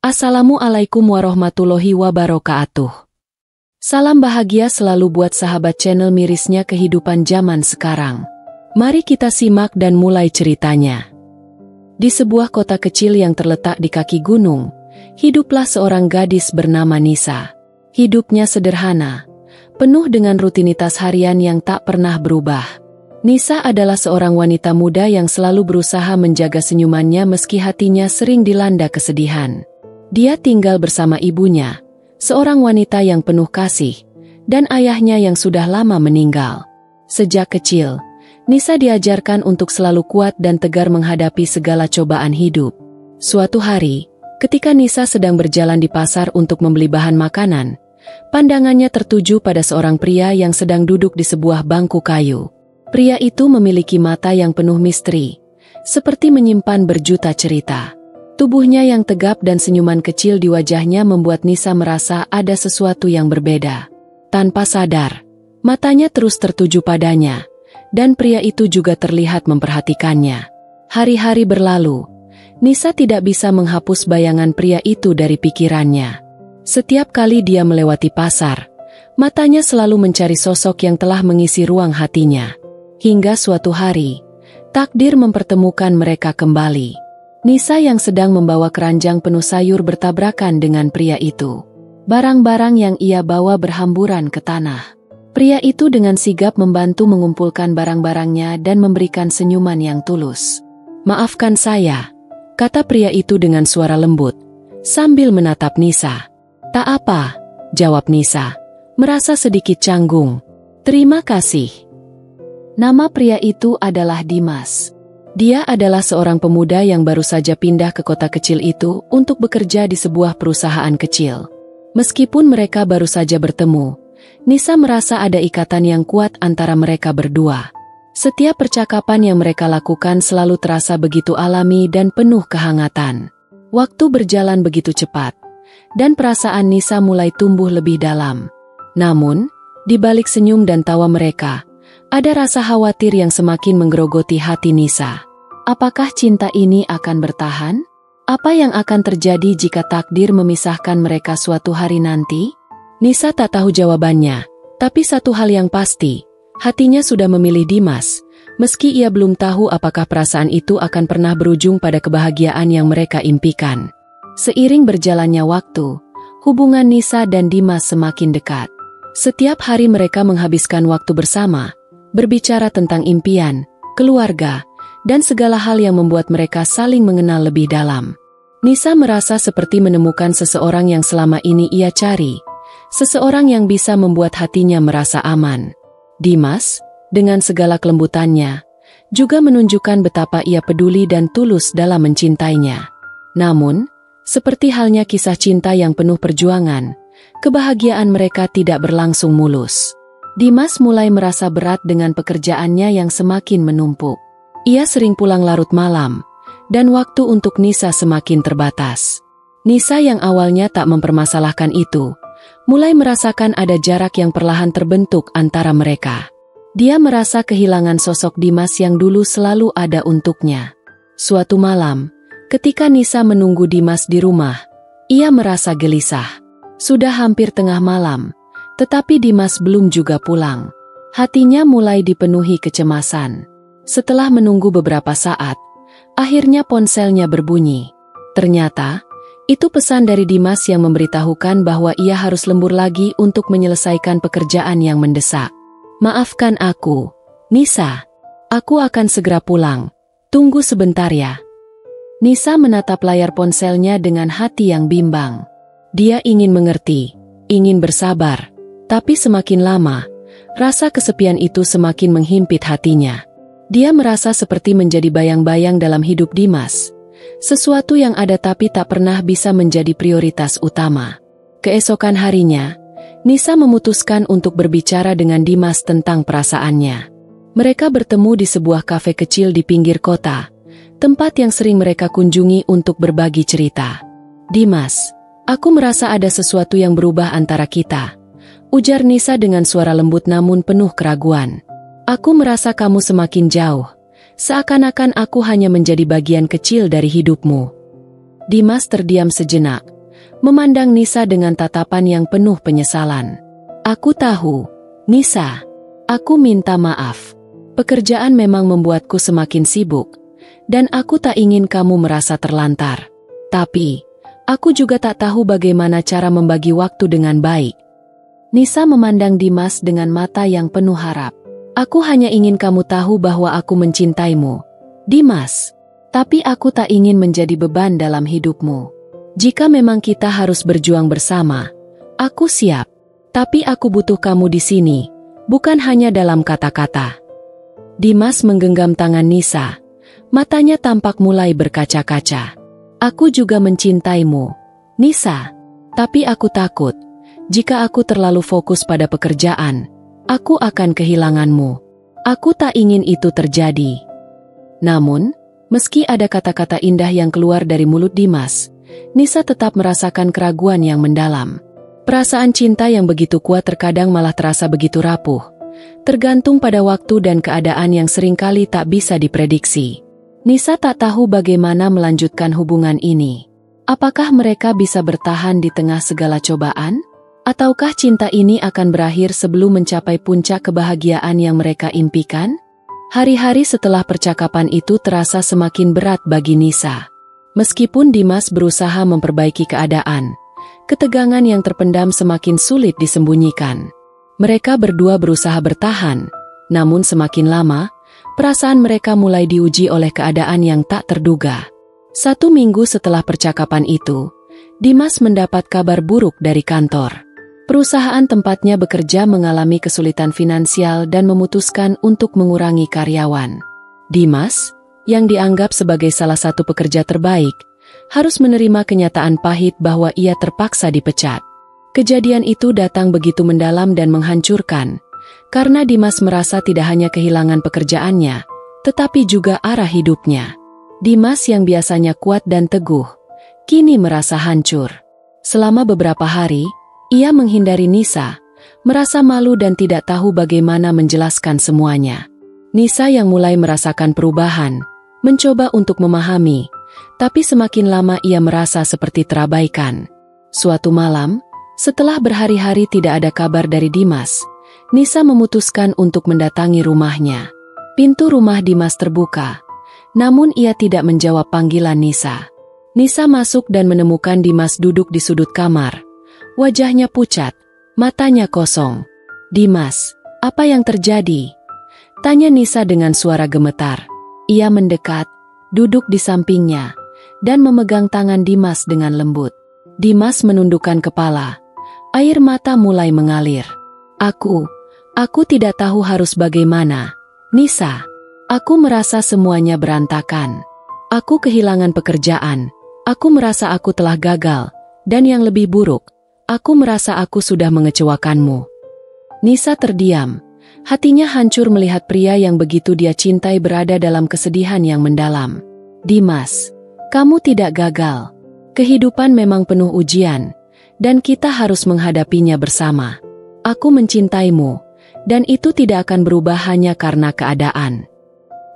Assalamualaikum warahmatullahi wabarakatuh. Salam bahagia selalu buat sahabat channel mirisnya kehidupan zaman sekarang. Mari kita simak dan mulai ceritanya. Di sebuah kota kecil yang terletak di kaki gunung, hiduplah seorang gadis bernama Nisa. Hidupnya sederhana, penuh dengan rutinitas harian yang tak pernah berubah. Nisa adalah seorang wanita muda yang selalu berusaha menjaga senyumannya meski hatinya sering dilanda kesedihan. Dia tinggal bersama ibunya, seorang wanita yang penuh kasih, dan ayahnya yang sudah lama meninggal. Sejak kecil, Nisa diajarkan untuk selalu kuat dan tegar menghadapi segala cobaan hidup. Suatu hari, ketika Nisa sedang berjalan di pasar untuk membeli bahan makanan, pandangannya tertuju pada seorang pria yang sedang duduk di sebuah bangku kayu. Pria itu memiliki mata yang penuh misteri, seperti menyimpan berjuta cerita. Tubuhnya yang tegap dan senyuman kecil di wajahnya membuat Nisa merasa ada sesuatu yang berbeda. Tanpa sadar, matanya terus tertuju padanya, dan pria itu juga terlihat memperhatikannya. Hari-hari berlalu, Nisa tidak bisa menghapus bayangan pria itu dari pikirannya. Setiap kali dia melewati pasar, matanya selalu mencari sosok yang telah mengisi ruang hatinya. Hingga suatu hari, takdir mempertemukan mereka kembali. Nisa yang sedang membawa keranjang penuh sayur bertabrakan dengan pria itu. Barang-barang yang ia bawa berhamburan ke tanah. Pria itu dengan sigap membantu mengumpulkan barang-barangnya dan memberikan senyuman yang tulus. "Maafkan saya," kata pria itu dengan suara lembut, sambil menatap Nisa. "Tak apa," jawab Nisa, merasa sedikit canggung. "Terima kasih." Nama pria itu adalah Dimas. Dia adalah seorang pemuda yang baru saja pindah ke kota kecil itu untuk bekerja di sebuah perusahaan kecil. Meskipun mereka baru saja bertemu, Nisa merasa ada ikatan yang kuat antara mereka berdua. Setiap percakapan yang mereka lakukan selalu terasa begitu alami dan penuh kehangatan. Waktu berjalan begitu cepat, dan perasaan Nisa mulai tumbuh lebih dalam. Namun, di balik senyum dan tawa mereka, ada rasa khawatir yang semakin menggerogoti hati Nisa. Apakah cinta ini akan bertahan? Apa yang akan terjadi jika takdir memisahkan mereka suatu hari nanti? Nisa tak tahu jawabannya, tapi satu hal yang pasti, hatinya sudah memilih Dimas, meski ia belum tahu apakah perasaan itu akan pernah berujung pada kebahagiaan yang mereka impikan. Seiring berjalannya waktu, hubungan Nisa dan Dimas semakin dekat. Setiap hari mereka menghabiskan waktu bersama, berbicara tentang impian, keluarga, dan segala hal yang membuat mereka saling mengenal lebih dalam. Nisa merasa seperti menemukan seseorang yang selama ini ia cari, seseorang yang bisa membuat hatinya merasa aman. Dimas, dengan segala kelembutannya, juga menunjukkan betapa ia peduli dan tulus dalam mencintainya. Namun, seperti halnya kisah cinta yang penuh perjuangan, kebahagiaan mereka tidak berlangsung mulus. Dimas mulai merasa berat dengan pekerjaannya yang semakin menumpuk. Ia sering pulang larut malam, dan waktu untuk Nisa semakin terbatas. Nisa yang awalnya tak mempermasalahkan itu, mulai merasakan ada jarak yang perlahan terbentuk antara mereka. Dia merasa kehilangan sosok Dimas yang dulu selalu ada untuknya. Suatu malam, ketika Nisa menunggu Dimas di rumah, ia merasa gelisah. Sudah hampir tengah malam, tetapi Dimas belum juga pulang. Hatinya mulai dipenuhi kecemasan. Setelah menunggu beberapa saat, akhirnya ponselnya berbunyi. Ternyata, itu pesan dari Dimas yang memberitahukan bahwa ia harus lembur lagi untuk menyelesaikan pekerjaan yang mendesak. "Maafkan aku, Nisa. Aku akan segera pulang. Tunggu sebentar ya." Nisa menatap layar ponselnya dengan hati yang bimbang. Dia ingin mengerti, ingin bersabar. Tapi semakin lama, rasa kesepian itu semakin menghimpit hatinya. Dia merasa seperti menjadi bayang-bayang dalam hidup Dimas. Sesuatu yang ada tapi tak pernah bisa menjadi prioritas utama. Keesokan harinya, Nisa memutuskan untuk berbicara dengan Dimas tentang perasaannya. Mereka bertemu di sebuah kafe kecil di pinggir kota, tempat yang sering mereka kunjungi untuk berbagi cerita. "Dimas, aku merasa ada sesuatu yang berubah antara kita," ujar Nisa dengan suara lembut namun penuh keraguan. "Aku merasa kamu semakin jauh, seakan-akan aku hanya menjadi bagian kecil dari hidupmu." Dimas terdiam sejenak, memandang Nisa dengan tatapan yang penuh penyesalan. Aku tahu, Nisa. Aku minta maaf. Pekerjaan memang membuatku semakin sibuk, dan aku tak ingin kamu merasa terlantar. Tapi, aku juga tak tahu bagaimana cara membagi waktu dengan baik. Nisa memandang Dimas dengan mata yang penuh harap. Aku hanya ingin kamu tahu bahwa aku mencintaimu, Dimas. Tapi aku tak ingin menjadi beban dalam hidupmu. Jika memang kita harus berjuang bersama, aku siap. Tapi aku butuh kamu di sini, bukan hanya dalam kata-kata. Dimas menggenggam tangan Nisa. Matanya tampak mulai berkaca-kaca. Aku juga mencintaimu, Nisa. Tapi aku takut, jika aku terlalu fokus pada pekerjaan, aku akan kehilanganmu. Aku tak ingin itu terjadi. Namun, meski ada kata-kata indah yang keluar dari mulut Dimas, Nisa tetap merasakan keraguan yang mendalam. Perasaan cinta yang begitu kuat terkadang malah terasa begitu rapuh, tergantung pada waktu dan keadaan yang seringkali tak bisa diprediksi. Nisa tak tahu bagaimana melanjutkan hubungan ini. Apakah mereka bisa bertahan di tengah segala cobaan? Ataukah cinta ini akan berakhir sebelum mencapai puncak kebahagiaan yang mereka impikan? Hari-hari setelah percakapan itu terasa semakin berat bagi Nisa. Meskipun Dimas berusaha memperbaiki keadaan, ketegangan yang terpendam semakin sulit disembunyikan. Mereka berdua berusaha bertahan, namun semakin lama, perasaan mereka mulai diuji oleh keadaan yang tak terduga. 1 minggu setelah percakapan itu, Dimas mendapat kabar buruk dari kantor. Perusahaan tempatnya bekerja mengalami kesulitan finansial dan memutuskan untuk mengurangi karyawan. Dimas, yang dianggap sebagai salah satu pekerja terbaik, harus menerima kenyataan pahit bahwa ia terpaksa dipecat. Kejadian itu datang begitu mendalam dan menghancurkan, karena Dimas merasa tidak hanya kehilangan pekerjaannya, tetapi juga arah hidupnya. Dimas yang biasanya kuat dan teguh, kini merasa hancur. Selama beberapa hari, ia menghindari Nisa, merasa malu dan tidak tahu bagaimana menjelaskan semuanya. Nisa yang mulai merasakan perubahan, mencoba untuk memahami, tapi semakin lama ia merasa seperti terabaikan. Suatu malam, setelah berhari-hari tidak ada kabar dari Dimas, Nisa memutuskan untuk mendatangi rumahnya. Pintu rumah Dimas terbuka, namun ia tidak menjawab panggilan Nisa. Nisa masuk dan menemukan Dimas duduk di sudut kamar. Wajahnya pucat, matanya kosong. "Dimas, apa yang terjadi?" tanya Nisa dengan suara gemetar. Ia mendekat, duduk di sampingnya, dan memegang tangan Dimas dengan lembut. Dimas menundukkan kepala. Air mata mulai mengalir. Aku tidak tahu harus bagaimana. Nisa, aku merasa semuanya berantakan. Aku kehilangan pekerjaan. Aku merasa aku telah gagal. Dan yang lebih buruk, aku merasa aku sudah mengecewakanmu. Nisa terdiam. Hatinya hancur melihat pria yang begitu dia cintai berada dalam kesedihan yang mendalam. Dimas, kamu tidak gagal. Kehidupan memang penuh ujian, dan kita harus menghadapinya bersama. Aku mencintaimu, dan itu tidak akan berubah hanya karena keadaan.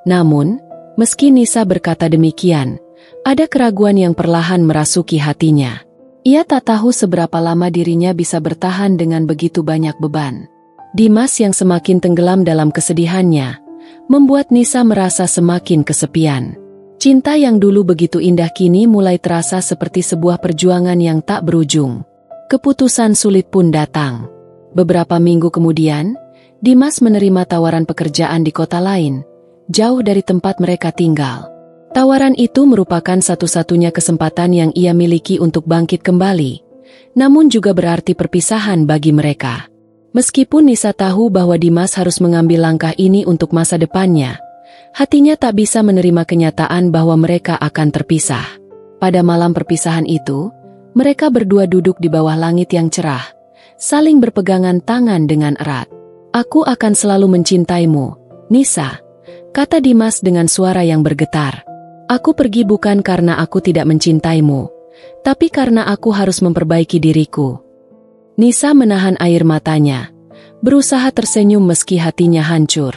Namun, meski Nisa berkata demikian, ada keraguan yang perlahan merasuki hatinya. Ia tak tahu seberapa lama dirinya bisa bertahan dengan begitu banyak beban. Dimas yang semakin tenggelam dalam kesedihannya, membuat Nisa merasa semakin kesepian. Cinta yang dulu begitu indah kini mulai terasa seperti sebuah perjuangan yang tak berujung. Keputusan sulit pun datang. Beberapa minggu kemudian, Dimas menerima tawaran pekerjaan di kota lain, jauh dari tempat mereka tinggal. Tawaran itu merupakan satu-satunya kesempatan yang ia miliki untuk bangkit kembali, namun juga berarti perpisahan bagi mereka. Meskipun Nisa tahu bahwa Dimas harus mengambil langkah ini untuk masa depannya, hatinya tak bisa menerima kenyataan bahwa mereka akan terpisah. Pada malam perpisahan itu, mereka berdua duduk di bawah langit yang cerah, saling berpegangan tangan dengan erat. "Aku akan selalu mencintaimu, Nisa," kata Dimas dengan suara yang bergetar. "Aku pergi bukan karena aku tidak mencintaimu, tapi karena aku harus memperbaiki diriku." Nisa menahan air matanya, berusaha tersenyum meski hatinya hancur.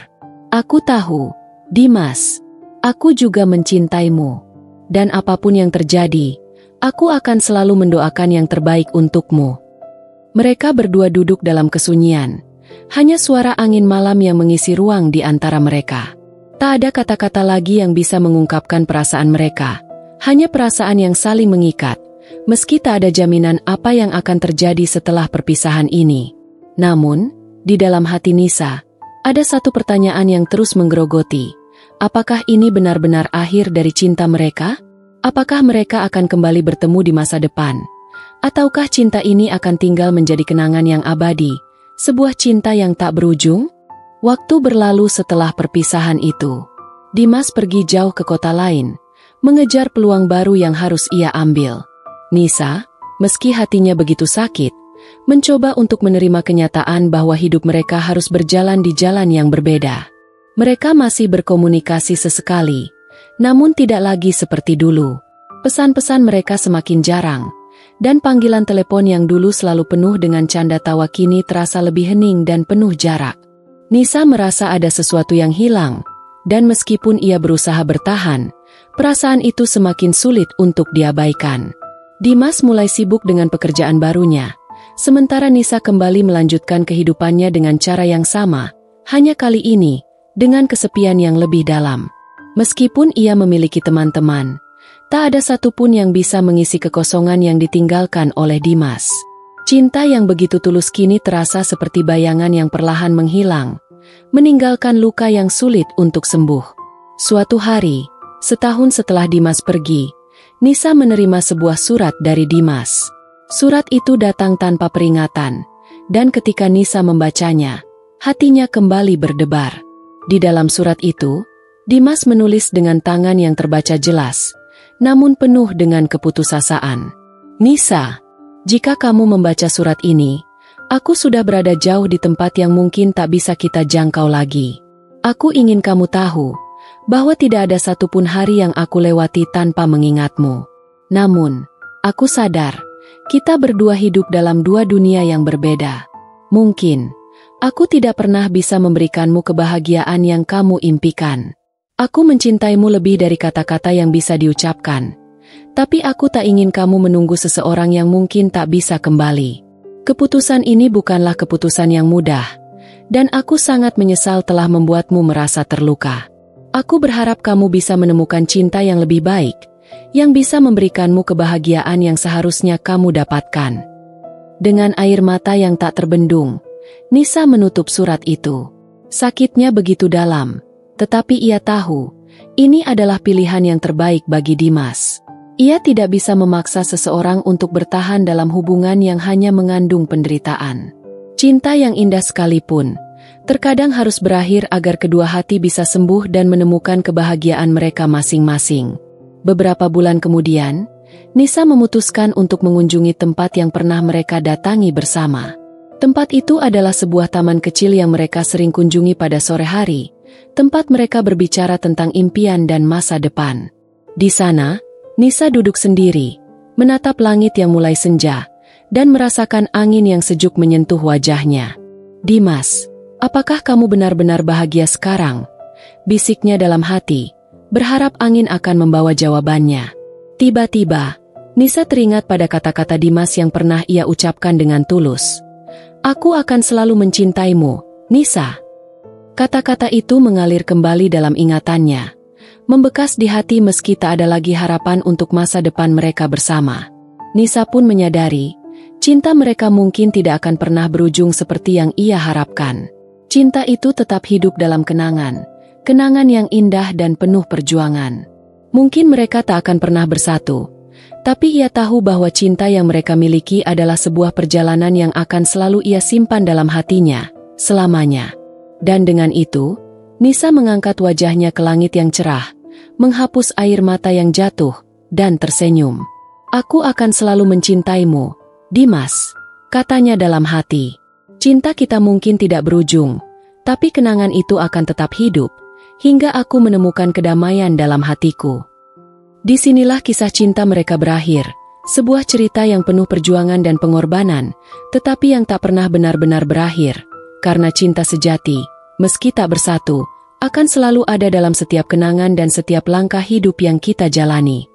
"Aku tahu, Dimas, aku juga mencintaimu. Dan apapun yang terjadi, Aku akan selalu mendoakan yang terbaik untukmu. Mereka berdua duduk dalam kesunyian. Hanya suara angin malam yang mengisi ruang di antara mereka. Tak ada kata-kata lagi yang bisa mengungkapkan perasaan mereka. Hanya perasaan yang saling mengikat. Meski tak ada jaminan apa yang akan terjadi setelah perpisahan ini. Namun, di dalam hati Nisa, ada satu pertanyaan yang terus menggerogoti. Apakah ini benar-benar akhir dari cinta mereka? Apakah mereka akan kembali bertemu di masa depan? Ataukah cinta ini akan tinggal menjadi kenangan yang abadi? Sebuah cinta yang tak berujung? Waktu berlalu setelah perpisahan itu. Dimas pergi jauh ke kota lain, mengejar peluang baru yang harus ia ambil. Nisa, meski hatinya begitu sakit, mencoba untuk menerima kenyataan bahwa hidup mereka harus berjalan di jalan yang berbeda. Mereka masih berkomunikasi sesekali, namun tidak lagi seperti dulu. Pesan-pesan mereka semakin jarang, dan panggilan telepon yang dulu selalu penuh dengan canda tawa kini terasa lebih hening dan penuh jarak. Nisa merasa ada sesuatu yang hilang, dan meskipun ia berusaha bertahan, perasaan itu semakin sulit untuk diabaikan. Dimas mulai sibuk dengan pekerjaan barunya, sementara Nisa kembali melanjutkan kehidupannya dengan cara yang sama, hanya kali ini, dengan kesepian yang lebih dalam. Meskipun ia memiliki teman-teman, tak ada satupun yang bisa mengisi kekosongan yang ditinggalkan oleh Dimas. Cinta yang begitu tulus kini terasa seperti bayangan yang perlahan menghilang, meninggalkan luka yang sulit untuk sembuh. Suatu hari, setahun setelah Dimas pergi, Nisa menerima sebuah surat dari Dimas. Surat itu datang tanpa peringatan, dan ketika Nisa membacanya, hatinya kembali berdebar. Di dalam surat itu, Dimas menulis dengan tangan yang terbaca jelas, namun penuh dengan keputusasaan. Nisa, jika kamu membaca surat ini, aku sudah berada jauh di tempat yang mungkin tak bisa kita jangkau lagi. Aku ingin kamu tahu, bahwa tidak ada satupun hari yang aku lewati tanpa mengingatmu. Namun, aku sadar, kita berdua hidup dalam dua dunia yang berbeda. Mungkin, aku tidak pernah bisa memberikanmu kebahagiaan yang kamu impikan. Aku mencintaimu lebih dari kata-kata yang bisa diucapkan. Tapi aku tak ingin kamu menunggu seseorang yang mungkin tak bisa kembali. Keputusan ini bukanlah keputusan yang mudah, dan aku sangat menyesal telah membuatmu merasa terluka. Aku berharap kamu bisa menemukan cinta yang lebih baik, yang bisa memberikanmu kebahagiaan yang seharusnya kamu dapatkan. Dengan air mata yang tak terbendung, Nisa menutup surat itu. Sakitnya begitu dalam, tetapi ia tahu, ini adalah pilihan yang terbaik bagi Dimas. Ia tidak bisa memaksa seseorang untuk bertahan dalam hubungan yang hanya mengandung penderitaan. Cinta yang indah sekalipun, terkadang harus berakhir agar kedua hati bisa sembuh dan menemukan kebahagiaan mereka masing-masing. Beberapa bulan kemudian, Nisa memutuskan untuk mengunjungi tempat yang pernah mereka datangi bersama. Tempat itu adalah sebuah taman kecil yang mereka sering kunjungi pada sore hari, tempat mereka berbicara tentang impian dan masa depan. Di sana, Nisa duduk sendiri, menatap langit yang mulai senja, dan merasakan angin yang sejuk menyentuh wajahnya. Dimas, apakah kamu benar-benar bahagia sekarang? Bisiknya dalam hati, berharap angin akan membawa jawabannya. Tiba-tiba, Nisa teringat pada kata-kata Dimas yang pernah ia ucapkan dengan tulus. Aku akan selalu mencintaimu, Nisa. Kata-kata itu mengalir kembali dalam ingatannya, membekas di hati meski tak ada lagi harapan untuk masa depan mereka bersama. Nisa pun menyadari, cinta mereka mungkin tidak akan pernah berujung seperti yang ia harapkan. Cinta itu tetap hidup dalam kenangan, kenangan yang indah dan penuh perjuangan. Mungkin mereka tak akan pernah bersatu, tapi ia tahu bahwa cinta yang mereka miliki adalah sebuah perjalanan yang akan selalu ia simpan dalam hatinya, selamanya. Dan dengan itu, Nisa mengangkat wajahnya ke langit yang cerah, menghapus air mata yang jatuh, dan tersenyum. Aku akan selalu mencintaimu, Dimas, katanya dalam hati. Cinta kita mungkin tidak berujung, tapi kenangan itu akan tetap hidup, hingga aku menemukan kedamaian dalam hatiku. Disinilah kisah cinta mereka berakhir, sebuah cerita yang penuh perjuangan dan pengorbanan, tetapi yang tak pernah benar-benar berakhir, karena cinta sejati, meski tak bersatu, akan selalu ada dalam setiap kenangan dan setiap langkah hidup yang kita jalani.